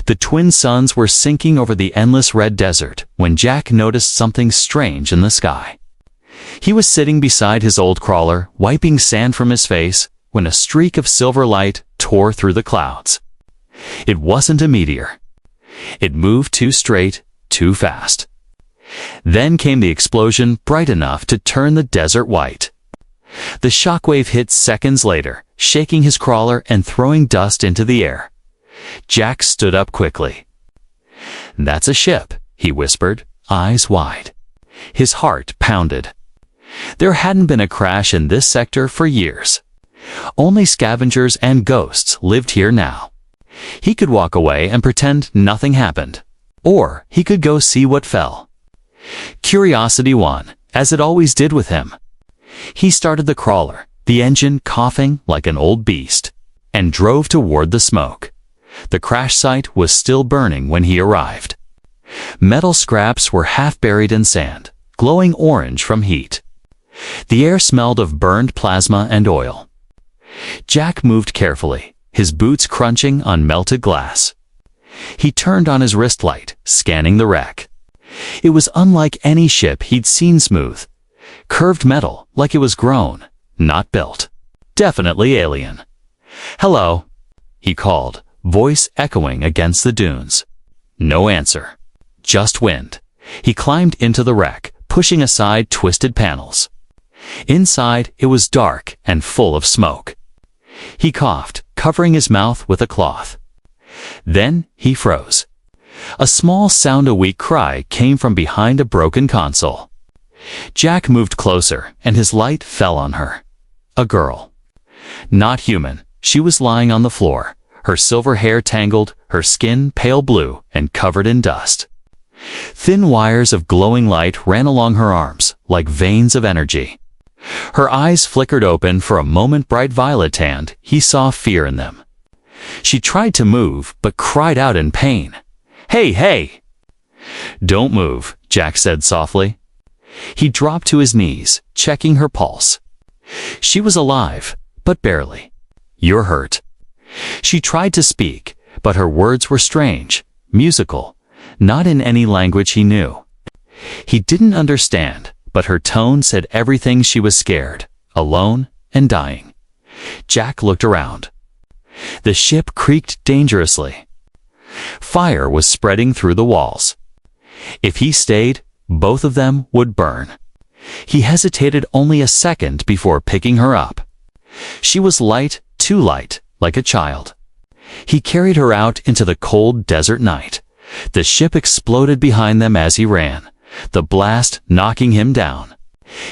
The twin suns were sinking over the endless red desert when Jack noticed something strange in the sky. He was sitting beside his old crawler, wiping sand from his face, when a streak of silver light tore through the clouds. It wasn't a meteor. It moved too straight, too fast. Then came the explosion, bright enough to turn the desert white. The shockwave hit seconds later, shaking his crawler and throwing dust into the air. Jack stood up quickly. "That's a ship," he whispered, eyes wide. His heart pounded. There hadn't been a crash in this sector for years. Only scavengers and ghosts lived here now. He could walk away and pretend nothing happened, or he could go see what fell. Curiosity won, as it always did with him. He started the crawler, the engine coughing like an old beast, and drove toward the smoke. The crash site was still burning when he arrived. Metal scraps were half buried in sand, glowing orange from heat. The air smelled of burned plasma and oil. Jack moved carefully, his boots crunching on melted glass. He turned on his wrist light, scanning the wreck. It was unlike any ship he'd seen. Smooth, curved metal, like it was grown, not built. Definitely alien. "Hello," he called, voice echoing against the dunes. No answer. Just wind. He climbed into the wreck, pushing aside twisted panels. Inside, it was dark and full of smoke. He coughed, covering his mouth with a cloth. Then he froze. A small sound, a weak cry, came from behind a broken console. Jack moved closer, and his light fell on her. A girl. Not human. She was lying on the floor, her silver hair tangled, her skin pale blue and covered in dust. Thin wires of glowing light ran along her arms, like veins of energy. Her eyes flickered open for a moment, bright violet tanned. He saw fear in them. She tried to move, but cried out in pain. "Hey, hey!" "Don't move," Jack said softly. He dropped to his knees, checking her pulse. She was alive, but barely. "You're hurt." She tried to speak, but her words were strange, musical, not in any language he knew. He didn't understand, but her tone said everything. She was scared, alone, and dying. Jack looked around. The ship creaked dangerously. Fire was spreading through the walls. If he stayed, both of them would burn. He hesitated only a second before picking her up. She was light, too light, like a child. He carried her out into the cold desert night. The ship exploded behind them as he ran, the blast knocking him down.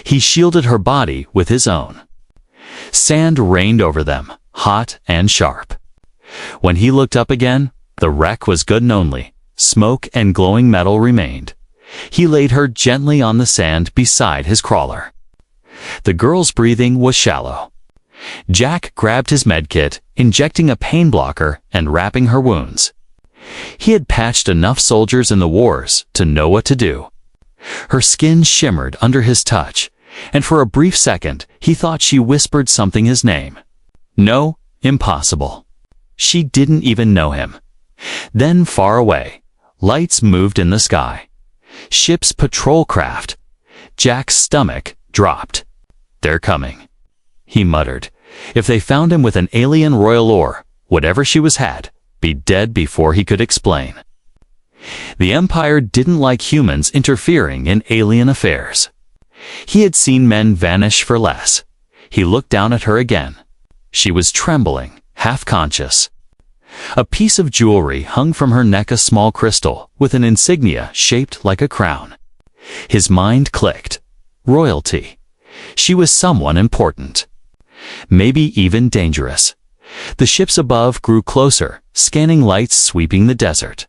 He shielded her body with his own. Sand rained over them, hot and sharp. When he looked up again, the wreck was good and only smoke and glowing metal remained. He laid her gently on the sand beside his crawler. The girl's breathing was shallow. Jack grabbed his medkit, injecting a pain blocker and wrapping her wounds. He had patched enough soldiers in the wars to know what to do. Her skin shimmered under his touch, and for a brief second he thought she whispered something, his name. No, impossible. She didn't even know him. Then far away, lights moved in the sky. Ships, patrol craft. Jack's stomach dropped. "They're coming," he muttered. If they found him with an alien royal ore, whatever she was had, be dead before he could explain. The Empire didn't like humans interfering in alien affairs. He had seen men vanish for less. He looked down at her again. She was trembling, half-conscious. A piece of jewelry hung from her neck, a small crystal with an insignia shaped like a crown. His mind clicked. Royalty. She was someone important. Maybe even dangerous. The ships above grew closer, scanning lights sweeping the desert.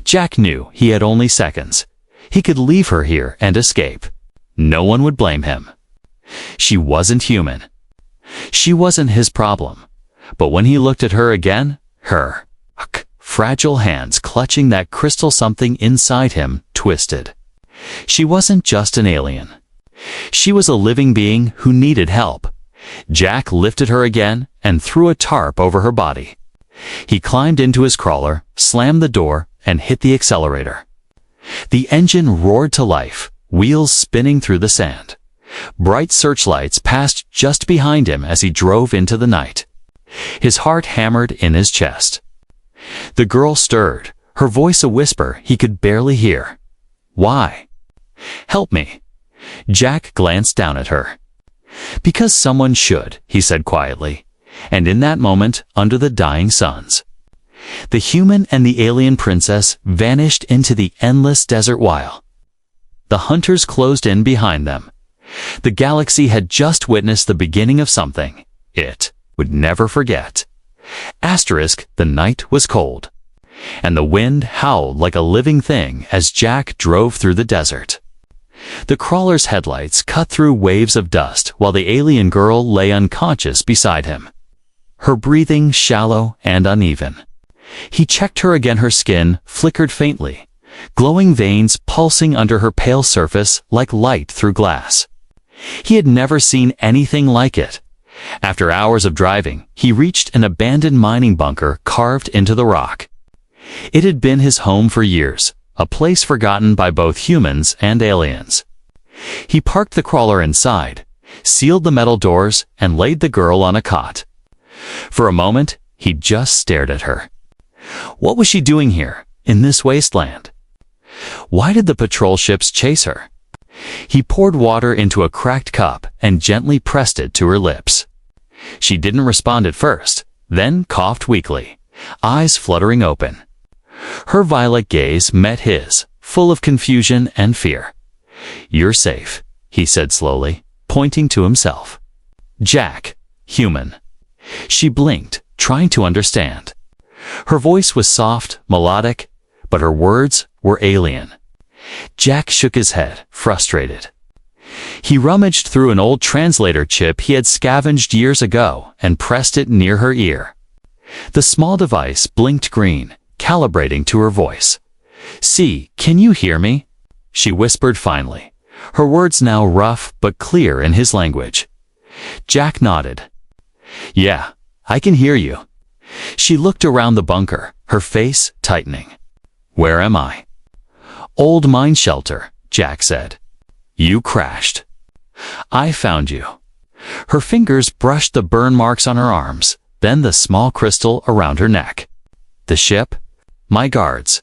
Jack knew he had only seconds. He could leave her here and escape. No one would blame him. She wasn't human. She wasn't his problem. But when he looked at her again, her fragile hands clutching that crystal, something inside him twisted. She wasn't just an alien. She was a living being who needed help. Jack lifted her again and threw a tarp over her body. He climbed into his crawler, slammed the door, and hit the accelerator. The engine roared to life, wheels spinning through the sand. Bright searchlights passed just behind him as he drove into the night. His heart hammered in his chest. The girl stirred, her voice a whisper he could barely hear. "Why?" "Help me." Jack glanced down at her. "Because someone should," he said quietly. And in that moment, under the dying suns, the human and the alien princess vanished into the endless desert while the hunters closed in behind them. The galaxy had just witnessed the beginning of something it would never forget. The night was cold, and the wind howled like a living thing as Jack drove through the desert. The crawler's headlights cut through waves of dust while the alien girl lay unconscious beside him, her breathing shallow and uneven. He checked her again. Her skin flickered faintly, glowing veins pulsing under her pale surface like light through glass. He had never seen anything like it. After hours of driving, he reached an abandoned mining bunker carved into the rock. It had been his home for years, a place forgotten by both humans and aliens. He parked the crawler inside, sealed the metal doors, and laid the girl on a cot. For a moment, he just stared at her. What was she doing here, in this wasteland? Why did the patrol ships chase her? He poured water into a cracked cup and gently pressed it to her lips. She didn't respond at first, then coughed weakly, eyes fluttering open. Her violet gaze met his, full of confusion and fear. "You're safe," he said slowly, pointing to himself. "Jack, human." She blinked, trying to understand. Her voice was soft, melodic, but her words were alien. Jack shook his head, frustrated. He rummaged through an old translator chip he had scavenged years ago and pressed it near her ear. The small device blinked green, calibrating to her voice. "See, can you hear me?" she whispered finally, her words now rough but clear in his language. Jack nodded. "Yeah, I can hear you." She looked around the bunker, her face tightening. "Where am I?" "Old mine shelter," Jack said. "You crashed. I found you." Her fingers brushed the burn marks on her arms, then the small crystal around her neck. "The ship? My guards."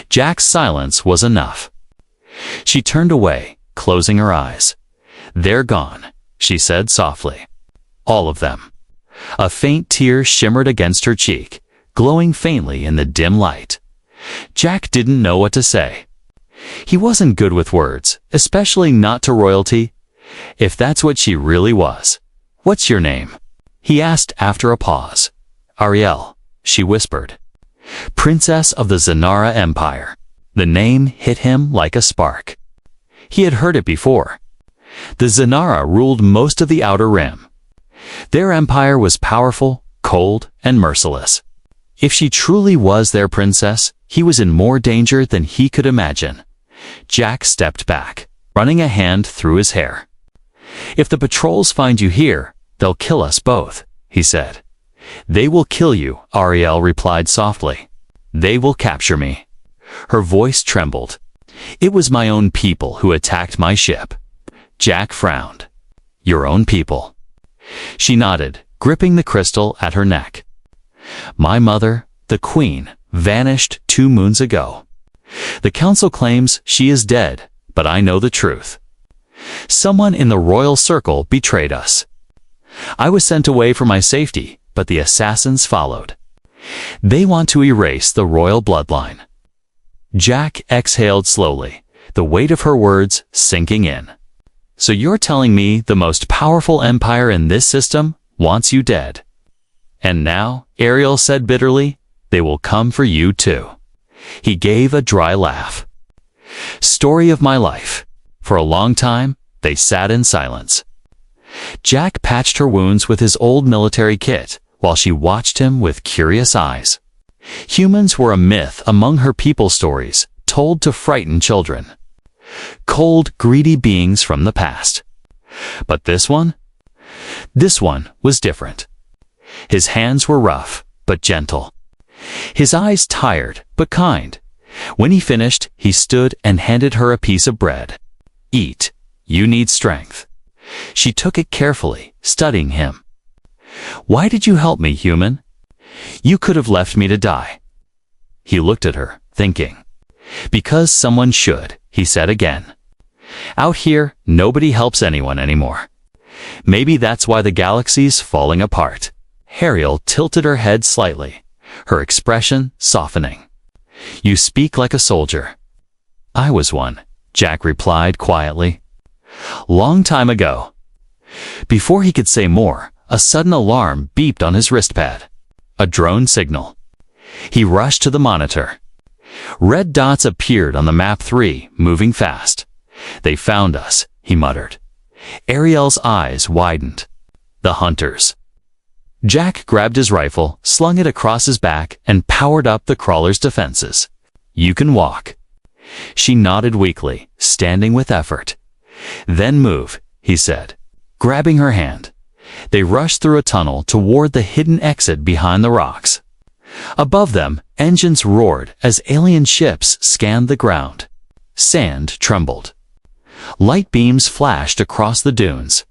Jack's silence was enough. She turned away, closing her eyes. "They're gone," she said softly. "All of them." A faint tear shimmered against her cheek, glowing faintly in the dim light. Jack didn't know what to say. He wasn't good with words, especially not to royalty. If that's what she really was. "What's your name?" he asked after a pause. "Ariel," she whispered. "Princess of the Zanara Empire." The name hit him like a spark. He had heard it before. The Zanara ruled most of the Outer Rim. Their empire was powerful, cold, and merciless. If she truly was their princess, he was in more danger than he could imagine. Jack stepped back, running a hand through his hair. "If the patrols find you here, they'll kill us both," he said. "They will kill you," Ariel replied softly. "They will capture me." Her voice trembled. "It was my own people who attacked my ship." Jack frowned. "Your own people?" She nodded, gripping the crystal at her neck. "My mother, the queen, vanished 2 moons ago. The council claims she is dead, but I know the truth. Someone in the royal circle betrayed us. I was sent away for my safety, but the assassins followed. They want to erase the royal bloodline." Jack exhaled slowly, the weight of her words sinking in. "So you're telling me the most powerful empire in this system wants you dead? And now," Ariel said bitterly, "they will come for you too." He gave a dry laugh. "Story of my life." For a long time, they sat in silence. Jack patched her wounds with his old military kit, while she watched him with curious eyes. Humans were a myth among her people stories, told to frighten children. Cold, greedy beings from the past. But this one? This one was different. His hands were rough, but gentle. His eyes tired, but kind. When he finished, he stood and handed her a piece of bread. "Eat. You need strength." She took it carefully, studying him. "Why did you help me, human? You could have left me to die." He looked at her, thinking. "Because someone should," he said again. "Out here, nobody helps anyone anymore. Maybe that's why the galaxy's falling apart." Ariel tilted her head slightly, her expression softening. "You speak like a soldier." "I was one," Jack replied quietly. "Long time ago." Before he could say more, a sudden alarm beeped on his wristpad. A drone signal. He rushed to the monitor. Red dots appeared on the map 3, moving fast. "They found us," he muttered. Ariel's eyes widened. "The hunters." Jack grabbed his rifle, slung it across his back, and powered up the crawler's defenses. "You can walk." She nodded weakly, standing with effort. "Then move," he said, grabbing her hand. They rushed through a tunnel toward the hidden exit behind the rocks. Above them, engines roared as alien ships scanned the ground. Sand trembled. Light beams flashed across the dunes.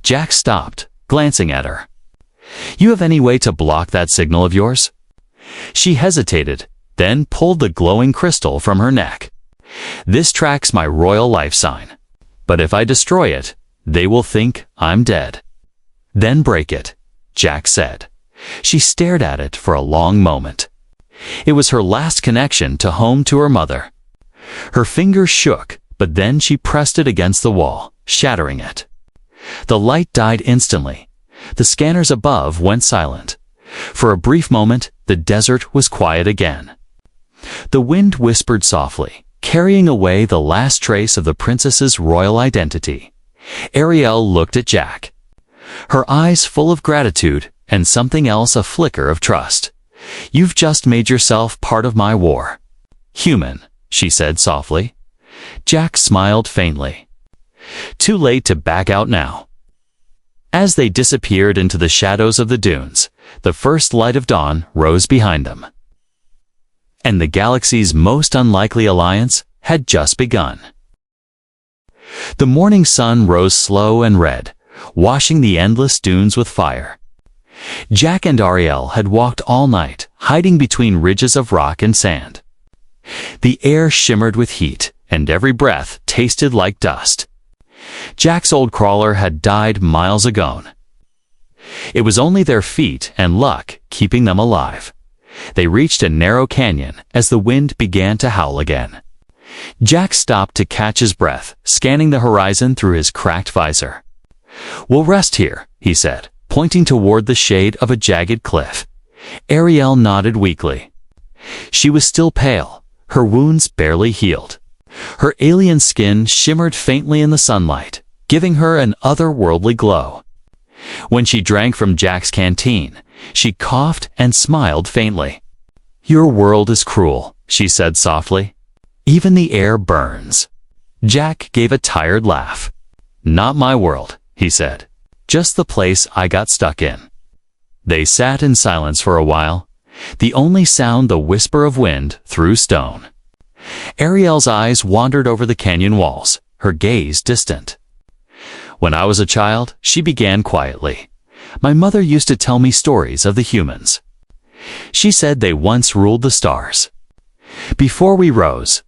Jack stopped, glancing at her. "You have any way to block that signal of yours?" She hesitated, then pulled the glowing crystal from her neck. "This tracks my royal life sign. But if I destroy it, they will think I'm dead." "Then break it," Jack said. She stared at it for a long moment. It was her last connection to home, to her mother. Her fingers shook, but then she pressed it against the wall, shattering it. The light died instantly. The scanners above went silent. For a brief moment, the desert was quiet again. The wind whispered softly, carrying away the last trace of the princess's royal identity. Ariel looked at Jack, her eyes full of gratitude and something else, a flicker of trust. "You've just made yourself part of my war." "Human," she said softly. Jack smiled faintly. "Too late to back out now." As they disappeared into the shadows of the dunes, the first light of dawn rose behind them. And the galaxy's most unlikely alliance had just begun. The morning sun rose slow and red, washing the endless dunes with fire. Jack and Ariel had walked all night, hiding between ridges of rock and sand. The air shimmered with heat, and every breath tasted like dust. Jack's old crawler had died miles ago. It was only their feet and luck keeping them alive. They reached a narrow canyon as the wind began to howl again. Jack stopped to catch his breath, scanning the horizon through his cracked visor. "We'll rest here," he said, pointing toward the shade of a jagged cliff. Ariel nodded weakly. She was still pale, her wounds barely healed. Her alien skin shimmered faintly in the sunlight, giving her an otherworldly glow. When she drank from Jack's canteen, she coughed and smiled faintly. "Your world is cruel," she said softly. "Even the air burns." Jack gave a tired laugh. "Not my world," he said. "Just the place I got stuck in." They sat in silence for a while, the only sound the whisper of wind through stone. Ariel's eyes wandered over the canyon walls, her gaze distant. "When I was a child," she began quietly, "my mother used to tell me stories of the humans. She said they once ruled the stars. Before we rose."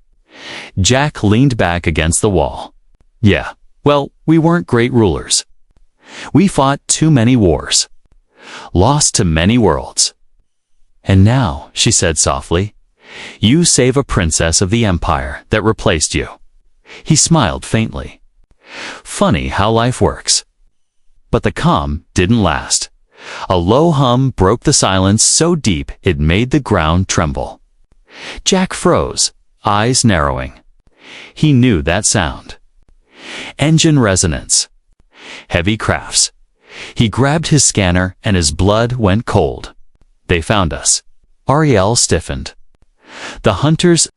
Jack leaned back against the wall. "Yeah, well, we weren't great rulers. We fought too many wars, lost to many worlds. And now," she said softly, "you save a princess of the empire that replaced you." He smiled faintly. "Funny how life works." But the calm didn't last. A low hum broke the silence so deep it made the ground tremble. Jack froze, eyes narrowing. He knew that sound. Engine resonance. Heavy crafts. He grabbed his scanner and his blood went cold. "They found us." Ariel stiffened. "The hunters,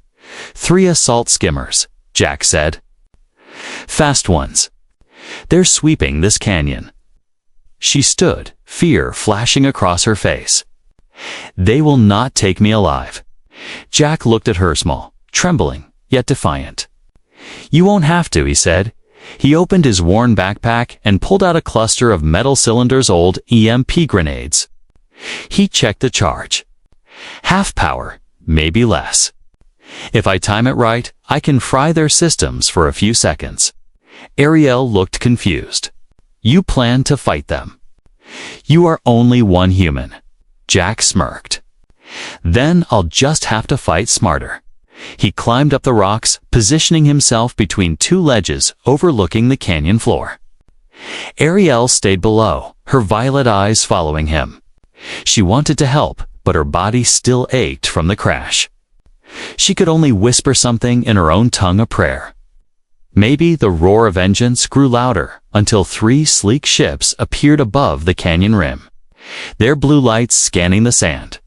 3 assault skimmers," Jack said. "Fast ones. They're sweeping this canyon." She stood, fear flashing across her face. They will not take me alive. Jack looked at her small, trembling, yet defiant. You won't have to, he said. He opened his worn backpack and pulled out a cluster of metal cylinders, old EMP grenades. He checked the charge. Half power, maybe less. If I time it right, I can fry their systems for a few seconds. Ariel looked confused. You plan to fight them? You are only one human. Jack smirked. Then I'll just have to fight smarter. He climbed up the rocks, positioning himself between two ledges overlooking the canyon floor. Ariel stayed below, her violet eyes following him. She wanted to help, but her body still ached from the crash. She could only whisper something in her own tongue, a prayer. Maybe the roar of engines grew louder until 3 sleek ships appeared above the canyon rim, their blue lights scanning the sand.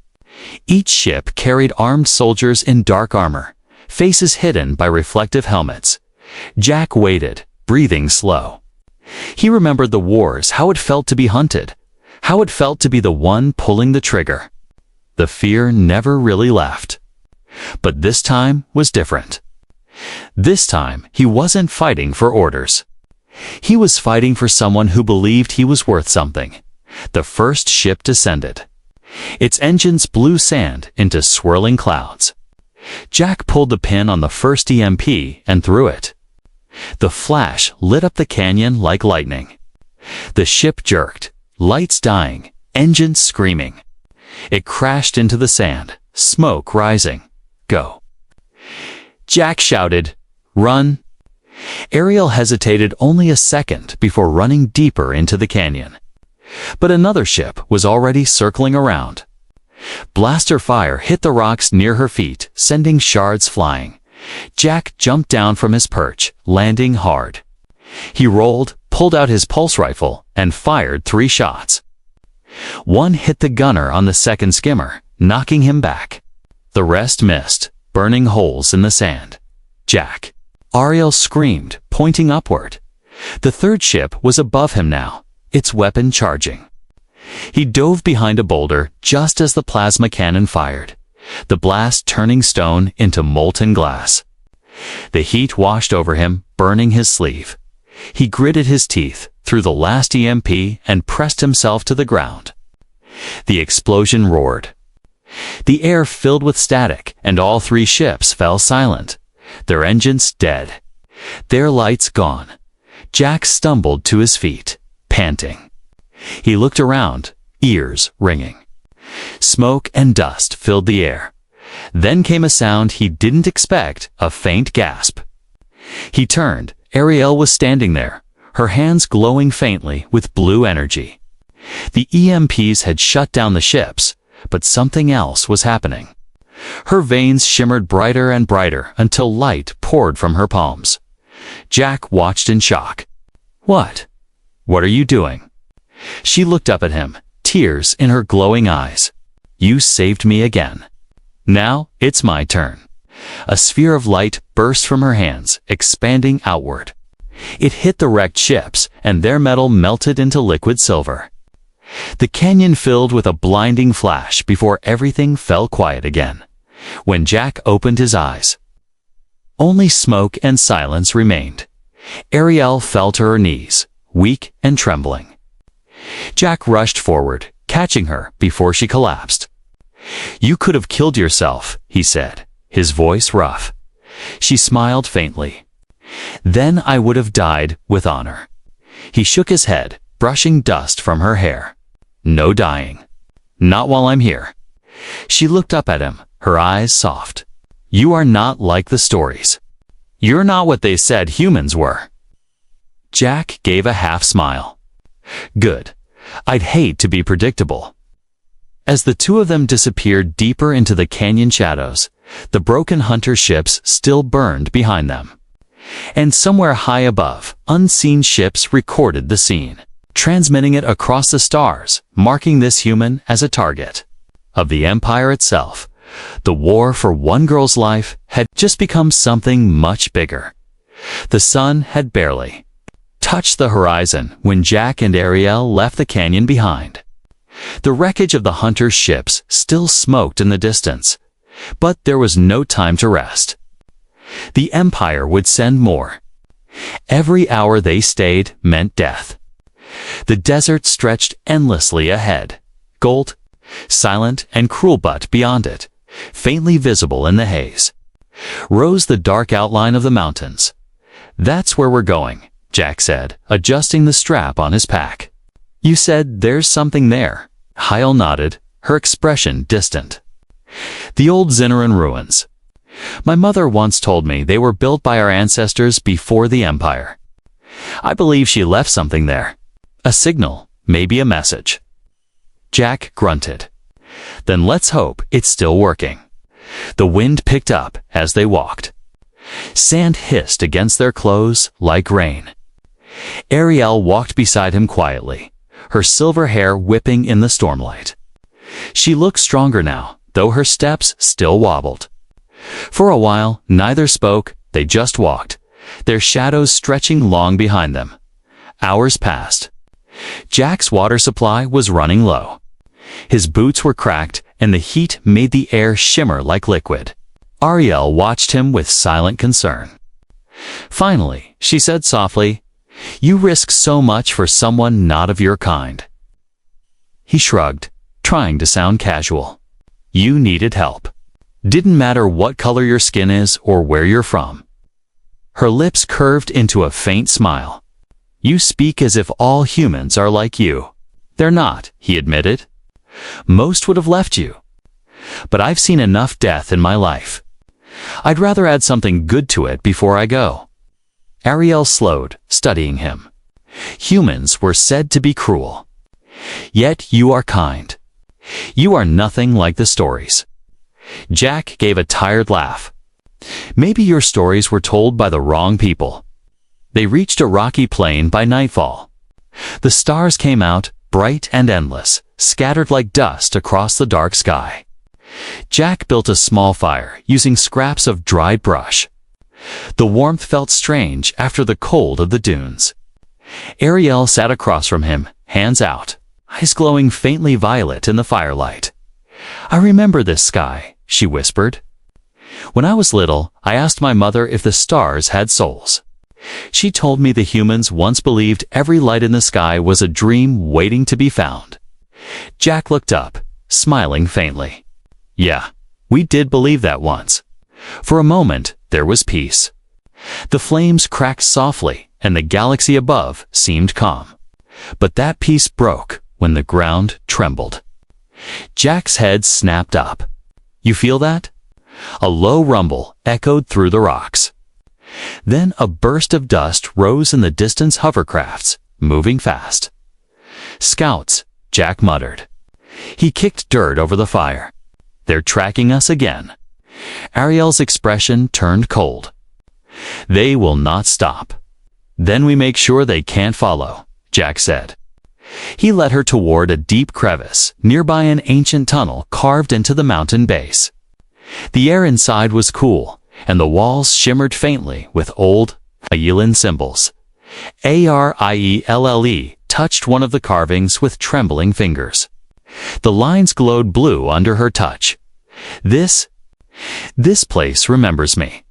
Each ship carried armed soldiers in dark armor, faces hidden by reflective helmets. Jack waited, breathing slow. He remembered the wars, how it felt to be hunted, how it felt to be the one pulling the trigger. The fear never really left. But this time was different. This time, he wasn't fighting for orders. He was fighting for someone who believed he was worth something. The first ship descended. Its engines blew sand into swirling clouds. Jack pulled the pin on the first EMP and threw it. The flash lit up the canyon like lightning. The ship jerked, lights dying, engines screaming. It crashed into the sand, smoke rising. Go. Jack shouted, Run! Ariel hesitated only a second before running deeper into the canyon. But another ship was already circling around. Blaster fire hit the rocks near her feet, sending shards flying. Jack jumped down from his perch, landing hard. He rolled, pulled out his pulse rifle, and fired 3 shots. One hit the gunner on the second skimmer, knocking him back. The rest missed, burning holes in the sand. Jack. Ariel screamed, pointing upward. The third ship was above him now, its weapon charging. He dove behind a boulder just as the plasma cannon fired, the blast turning stone into molten glass. The heat washed over him, burning his sleeve. He gritted his teeth through the last EMP and pressed himself to the ground. The explosion roared. The air filled with static, and all 3 ships fell silent, their engines dead, their lights gone. Jack stumbled to his feet, panting. He looked around, ears ringing. Smoke and dust filled the air. Then came a sound he didn't expect, a faint gasp. He turned. Ariel was standing there, her hands glowing faintly with blue energy. The EMPs had shut down the ships, but something else was happening. Her veins shimmered brighter and brighter until light poured from her palms. Jack watched in shock. What? What are you doing? She looked up at him, tears in her glowing eyes. You saved me again. Now it's my turn. A sphere of light burst from her hands, expanding outward. It hit the wrecked ships, and their metal melted into liquid silver. The canyon filled with a blinding flash before everything fell quiet again. When Jack opened his eyes, only smoke and silence remained. Ariel fell to her knees, weak and trembling. Jack rushed forward, catching her before she collapsed. You could have killed yourself, he said, his voice rough. She smiled faintly. Then I would have died with honor. He shook his head, brushing dust from her hair. No dying. Not while I'm here. She looked up at him, her eyes soft. You are not like the stories. You're not what they said humans were. Jack gave a half smile. Good. I'd hate to be predictable. As the two of them disappeared deeper into the canyon shadows, the broken hunter ships still burned behind them. And somewhere high above, unseen ships recorded the scene, transmitting it across the stars, marking this human as a target of the Empire itself. The war for one girl's life had just become something much bigger. The sun had barely touched the horizon when Jack and Ariel left the canyon behind. The wreckage of the hunters' ships still smoked in the distance, but there was no time to rest. The Empire would send more. Every hour they stayed meant death. The desert stretched endlessly ahead, gold, silent and cruel, but beyond it, faintly visible in the haze, rose the dark outline of the mountains. "That's where we're going," Jack said, adjusting the strap on his pack. "You said there's something there." Hyle nodded, her expression distant. "The old Zinneran ruins. My mother once told me they were built by our ancestors before the Empire. I believe she left something there. A signal, maybe a message." Jack grunted. "Then let's hope it's still working." The wind picked up as they walked. Sand hissed against their clothes like rain. Ariel walked beside him quietly, her silver hair whipping in the stormlight. She looked stronger now, though her steps still wobbled. For a while, neither spoke, they just walked, their shadows stretching long behind them. Hours passed. Jack's water supply was running low. His boots were cracked, and the heat made the air shimmer like liquid. Ariel watched him with silent concern. Finally, she said softly, "You risk so much for someone not of your kind." He shrugged, trying to sound casual. "You needed help. Didn't matter what color your skin is or where you're from." Her lips curved into a faint smile. "You speak as if all humans are like you." "They're not," he admitted. "Most would have left you. But I've seen enough death in my life. I'd rather add something good to it before I go." Ariel slowed, studying him. "Humans were said to be cruel. Yet you are kind. You are nothing like the stories." Jack gave a tired laugh. "Maybe your stories were told by the wrong people." They reached a rocky plain by nightfall. The stars came out, bright and endless, scattered like dust across the dark sky. Jack built a small fire using scraps of dried brush. The warmth felt strange after the cold of the dunes. Ariel sat across from him, hands out, eyes glowing faintly violet in the firelight. "I remember this sky," she whispered. "When I was little, I asked my mother if the stars had souls. She told me the humans once believed every light in the sky was a dream waiting to be found." Jack looked up, smiling faintly. "Yeah, we did believe that once." For a moment, there was peace. The flames cracked softly, and the galaxy above seemed calm. But that peace broke when the ground trembled. Jack's head snapped up. "You feel that?" A low rumble echoed through the rocks. Then a burst of dust rose in the distance hovercrafts, moving fast. "Scouts," Jack muttered. He kicked dirt over the fire. "They're tracking us again." Ariel's expression turned cold. "They will not stop." "Then we make sure they can't follow," Jack said. He led her toward a deep crevice, nearby an ancient tunnel carved into the mountain base. The air inside was cool, and the walls shimmered faintly with old Aielin symbols. Arielle touched one of the carvings with trembling fingers. The lines glowed blue under her touch. This place remembers me."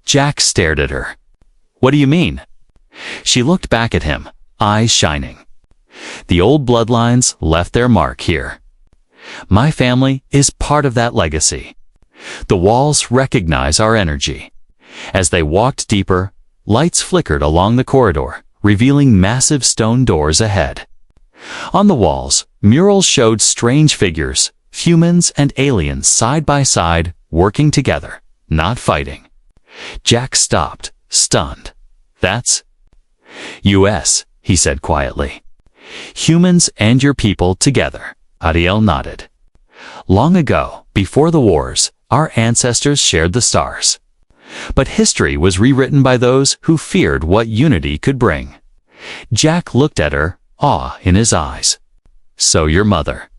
Jack stared at her. "What do you mean?" She looked back at him, eyes shining. "The old bloodlines left their mark here. My family is part of that legacy. The walls recognize our energy." As they walked deeper, lights flickered along the corridor, revealing massive stone doors ahead. On the walls, murals showed strange figures, humans and aliens side by side, working together, not fighting. Jack stopped, stunned. "That's US," he said quietly. "Humans and your people together." Ariel nodded. "Long ago, before the wars, our ancestors shared the stars. But history was rewritten by those who feared what unity could bring." Jack looked at her, awe in his eyes. "So your mother."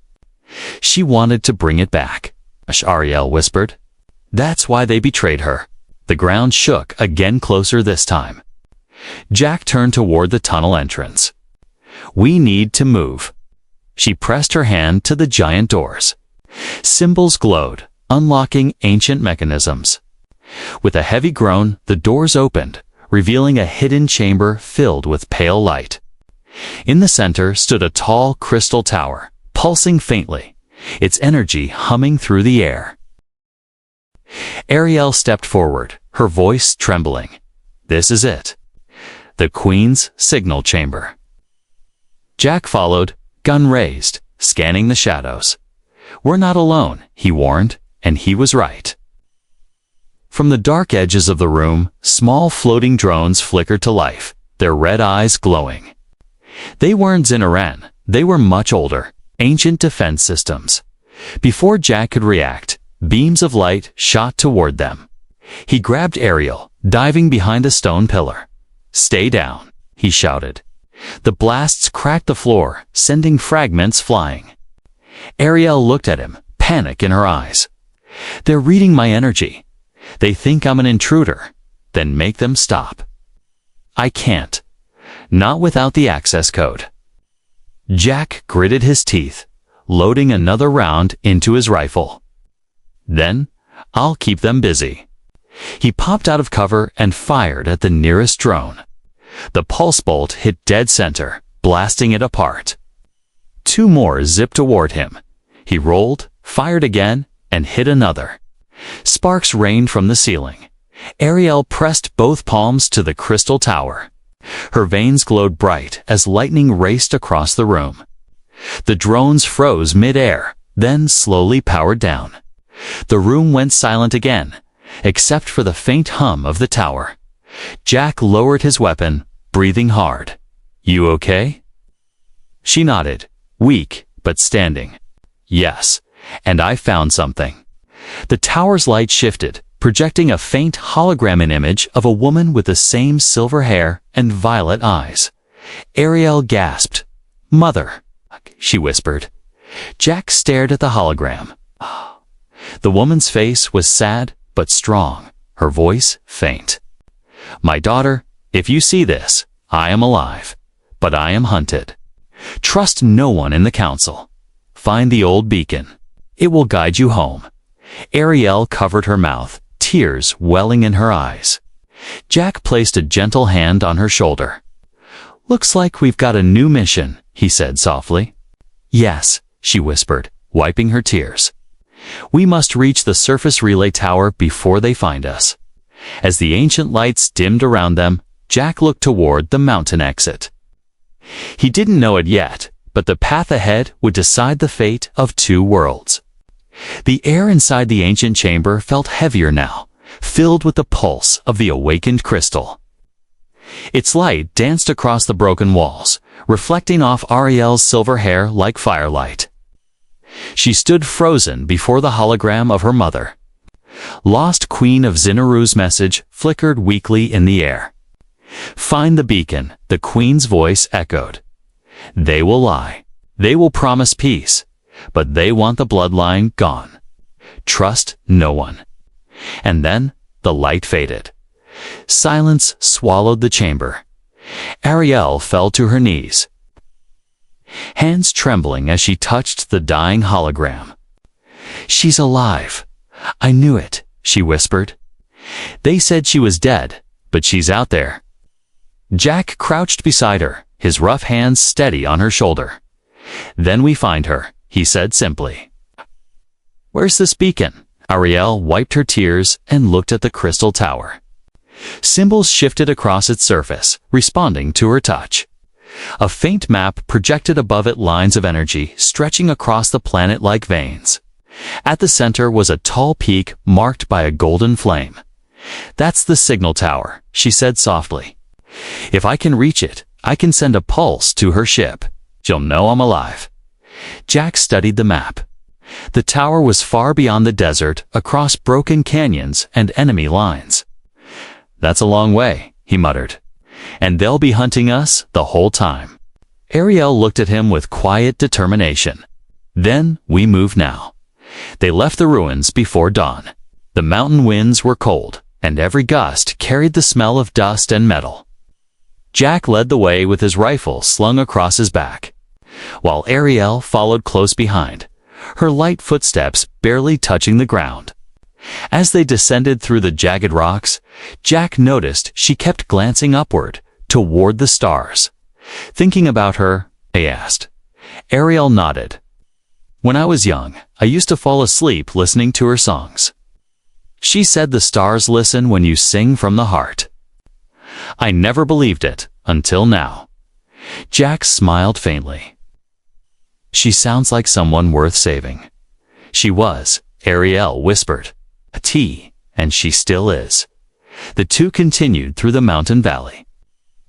"She wanted to bring it back," Ariel whispered. "That's why they betrayed her." The ground shook again, closer this time. Jack turned toward the tunnel entrance. "We need to move." She pressed her hand to the giant doors. Symbols glowed, unlocking ancient mechanisms. With a heavy groan, the doors opened, revealing a hidden chamber filled with pale light. In the center stood a tall crystal tower, pulsing faintly, its energy humming through the air. Ariel stepped forward, her voice trembling. "This is it. The Queen's signal chamber." Jack followed, gun raised, scanning the shadows. "We're not alone," he warned, and he was right. From the dark edges of the room, small floating drones flickered to life, their red eyes glowing. They weren't Zinneran, they were much older, ancient defense systems. Before Jack could react, beams of light shot toward them. He grabbed Ariel, diving behind a stone pillar. "Stay down," he shouted. The blasts cracked the floor, sending fragments flying. Ariel looked at him, panic in her eyes. "They're reading my energy. They think I'm an intruder. Then make them stop." "I can't. Not without the access code." Jack gritted his teeth, loading another round into his rifle. "Then, I'll keep them busy." He popped out of cover and fired at the nearest drone. The pulse bolt hit dead center, blasting it apart. Two more zipped toward him. He rolled, fired again, and hit another. Sparks rained from the ceiling. Ariel pressed both palms to the crystal tower. Her veins glowed bright as lightning raced across the room. The drones froze mid-air, then slowly powered down. The room went silent again, except for the faint hum of the tower. Jack lowered his weapon, breathing hard. "You okay?" She nodded, weak but standing. "Yes, and I found something." The tower's light shifted, projecting a faint hologram image of a woman with the same silver hair and violet eyes. Ariel gasped. "Mother," she whispered. Jack stared at the hologram. The woman's face was sad but strong, her voice faint. "My daughter, if you see this, I am alive, but I am hunted. Trust no one in the council. Find the old beacon. It will guide you home." Ariel covered her mouth, tears welling in her eyes. Jack placed a gentle hand on her shoulder. "Looks like we've got a new mission," he said softly. "Yes," she whispered, wiping her tears. "We must reach the surface relay tower before they find us." As the ancient lights dimmed around them, Jack looked toward the mountain exit. He didn't know it yet, but the path ahead would decide the fate of two worlds. The air inside the ancient chamber felt heavier now, filled with the pulse of the awakened crystal. Its light danced across the broken walls, reflecting off Ariel's silver hair like firelight. She stood frozen before the hologram of her mother. Lost Queen of Zinneru's message flickered weakly in the air. "Find the beacon," the Queen's voice echoed. "They will lie. They will promise peace, but they want the bloodline gone. Trust no one." And then the light faded. Silence swallowed the chamber. Ariel fell to her knees, hands trembling as she touched the dying hologram. "She's alive. I knew it," she whispered. "They said she was dead, but she's out there." Jack crouched beside her, his rough hands steady on her shoulder. "Then we find her," he said simply. "Where's this beacon?" Ariel wiped her tears and looked at the crystal tower. Symbols shifted across its surface, responding to her touch. A faint map projected above it, lines of energy stretching across the planet like veins. At the center was a tall peak marked by a golden flame. "That's the signal tower," she said softly. "If I can reach it, I can send a pulse to her ship. She'll know I'm alive." Jack studied the map. The tower was far beyond the desert, across broken canyons and enemy lines. "That's a long way," he muttered. "And they'll be hunting us the whole time." Ariel looked at him with quiet determination. "Then we move now." They left the ruins before dawn. The mountain winds were cold, and every gust carried the smell of dust and metal. Jack led the way with his rifle slung across his back. while Ariel followed close behind, her light footsteps barely touching the ground. As they descended through the jagged rocks, Jack noticed she kept glancing upward, toward the stars. "Thinking about her?" he asked. Ariel nodded. "When I was young, I used to fall asleep listening to her songs. She said the stars listen when you sing from the heart." I never believed it, until now. Jack smiled faintly. "She sounds like someone worth saving." "She was," Ariel whispered. "A T, and she still is." The two continued through the mountain valley.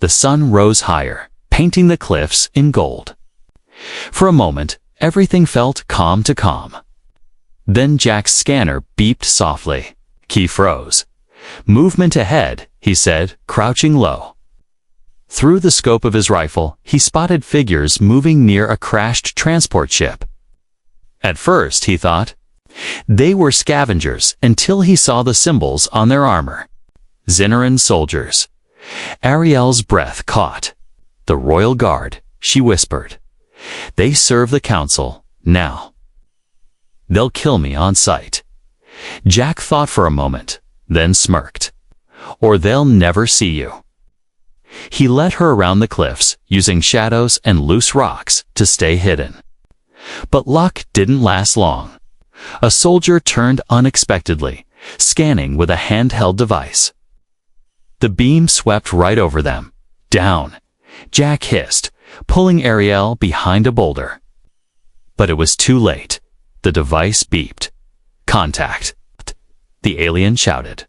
The sun rose higher, painting the cliffs in gold. For a moment, everything felt calm to calm. Then Jack's scanner beeped softly. He froze. "Movement ahead," he said, crouching low. Through the scope of his rifle, he spotted figures moving near a crashed transport ship. At first, he thought, they were scavengers until he saw the symbols on their armor. Zinneran soldiers. Ariel's breath caught. "The Royal Guard," she whispered. "They serve the Council, now. They'll kill me on sight." Jack thought for a moment, then smirked. "Or they'll never see you." He led her around the cliffs, using shadows and loose rocks to stay hidden. But luck didn't last long. A soldier turned unexpectedly, scanning with a handheld device. The beam swept right over them. "Down!" Jack hissed, pulling Ariel behind a boulder. But it was too late. The device beeped. "Contact!" the alien shouted.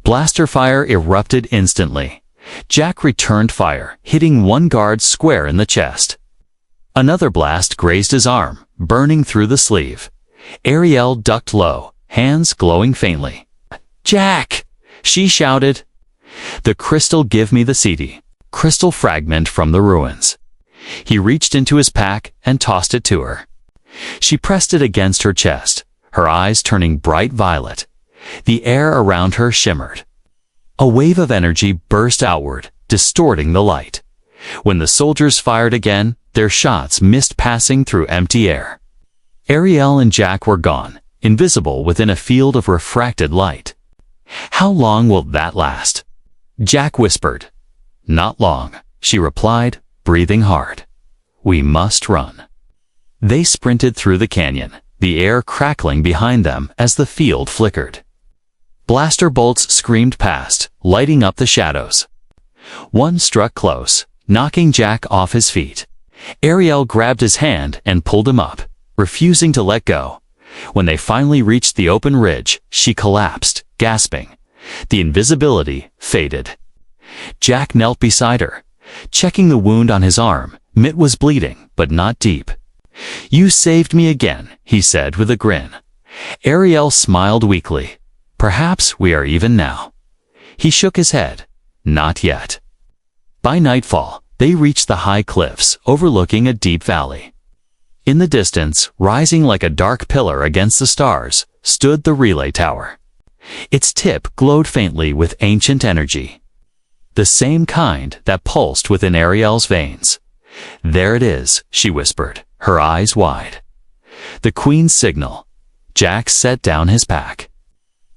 Blaster fire erupted instantly. Jack returned fire, hitting one guard square in the chest. Another blast grazed his arm, burning through the sleeve. Ariel ducked low, hands glowing faintly. "Jack!" she shouted. "The crystal, give me the CD." Crystal fragment from the ruins. He reached into his pack and tossed it to her. She pressed it against her chest, her eyes turning bright violet. The air around her shimmered. A wave of energy burst outward, distorting the light. When the soldiers fired again, their shots missed, passing through empty air. Ariel and Jack were gone, invisible within a field of refracted light. "How long will that last?" Jack whispered. "Not long," she replied, breathing hard. "We must run." They sprinted through the canyon, the air crackling behind them as the field flickered. Blaster bolts screamed past, lighting up the shadows. One struck close, knocking Jack off his feet. Ariel grabbed his hand and pulled him up, refusing to let go. When they finally reached the open ridge, she collapsed, gasping. The invisibility faded. Jack knelt beside her, checking the wound on his arm. It was bleeding, but not deep. "You saved me again," he said with a grin. Ariel smiled weakly. "Perhaps we are even now." He shook his head. "Not yet." By nightfall, they reached the high cliffs overlooking a deep valley. In the distance, rising like a dark pillar against the stars, stood the relay tower. Its tip glowed faintly with ancient energy. The same kind that pulsed within Ariel's veins. "There it is," she whispered, her eyes wide. "The Queen's signal." Jack set down his pack.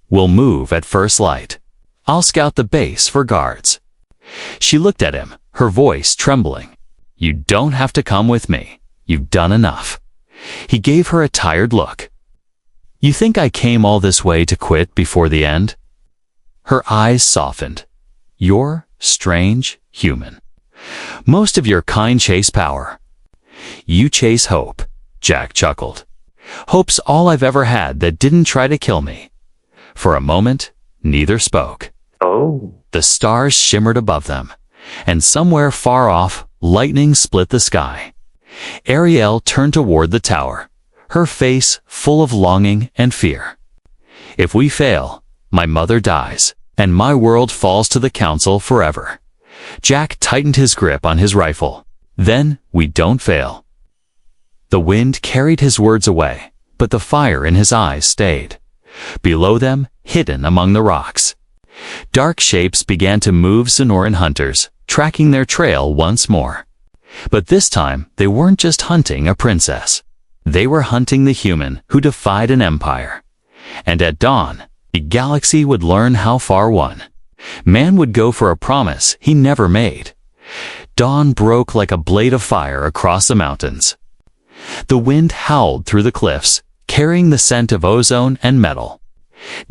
"We'll move at first light. I'll scout the base for guards." She looked at him, her voice trembling. "You don't have to come with me. You've done enough." He gave her a tired look. "You think I came all this way to quit before the end?" Her eyes softened. "You're strange, human. Most of your kind chase power. You chase hope," Jack chuckled. "Hope's all I've ever had that didn't try to kill me." For a moment, neither spoke. Oh. The stars shimmered above them, and somewhere far off, lightning split the sky. Ariel turned toward the tower, her face full of longing and fear. "If we fail, my mother dies, and my world falls to the Council forever." Jack tightened his grip on his rifle. "Then we don't fail." The wind carried his words away, but the fire in his eyes stayed. Below them, hidden among the rocks, dark shapes began to move. Sonoran hunters, tracking their trail once more. But this time, they weren't just hunting a princess. They were hunting the human who defied an empire. And at dawn, the galaxy would learn how far one man would go for a promise he never made. Dawn broke like a blade of fire across the mountains. The wind howled through the cliffs, carrying the scent of ozone and metal.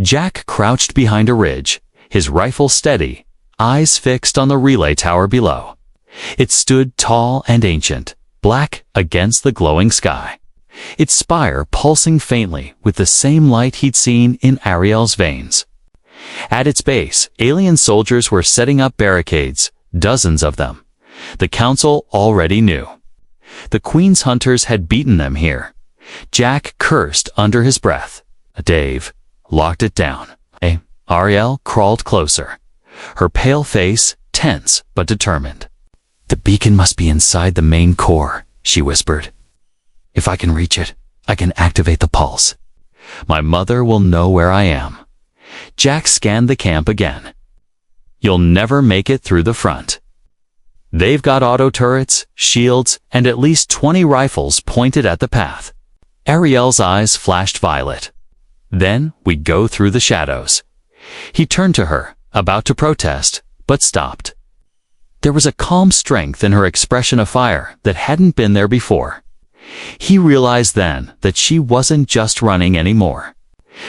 Jack crouched behind a ridge, his rifle steady, eyes fixed on the relay tower below. It stood tall and ancient, black against the glowing sky, its spire pulsing faintly with the same light he'd seen in Ariel's veins. At its base, alien soldiers were setting up barricades, dozens of them. The council already knew. The Queen's hunters had beaten them here. Jack cursed under his breath. Dave locked it down. Ariel crawled closer, her pale face tense but determined. "The beacon must be inside the main core," she whispered. "If I can reach it, I can activate the pulse. My mother will know where I am." Jack scanned the camp again. "You'll never make it through the front. They've got auto turrets, shields, and at least 20 rifles pointed at the path." Ariel's eyes flashed violet. "Then we go through the shadows." He turned to her, about to protest, but stopped. There was a calm strength in her expression of fire that hadn't been there before. He realized then that she wasn't just running anymore.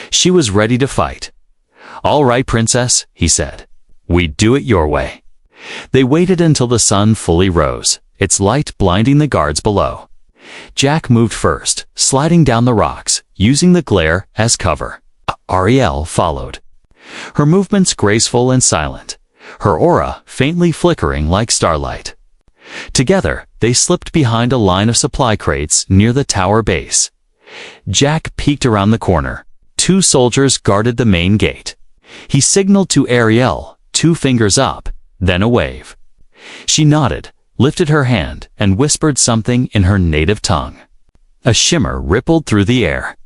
She was ready to fight. "All right, princess," he said. "We do it your way." They waited until the sun fully rose, its light blinding the guards below. Jack moved first, sliding down the rocks, using the glare as cover. Ariel followed. Her movements graceful and silent, her aura faintly flickering like starlight. Together, they slipped behind a line of supply crates near the tower base. Jack peeked around the corner. 2 soldiers guarded the main gate. He signaled to Ariel, 2 fingers up, then a wave. She nodded, lifted her hand, and whispered something in her native tongue. A shimmer rippled through the air.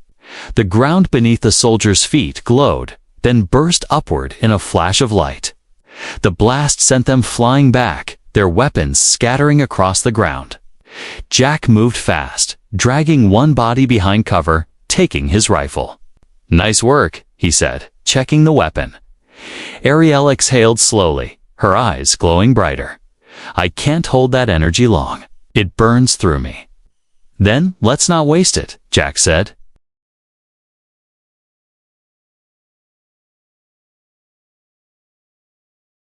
The ground beneath the soldiers' feet glowed, then burst upward in a flash of light. The blast sent them flying back, their weapons scattering across the ground. Jack moved fast, dragging one body behind cover, taking his rifle. "Nice work," he said, checking the weapon. Ariel exhaled slowly, her eyes glowing brighter. "I can't hold that energy long. It burns through me." "Then let's not waste it," Jack said.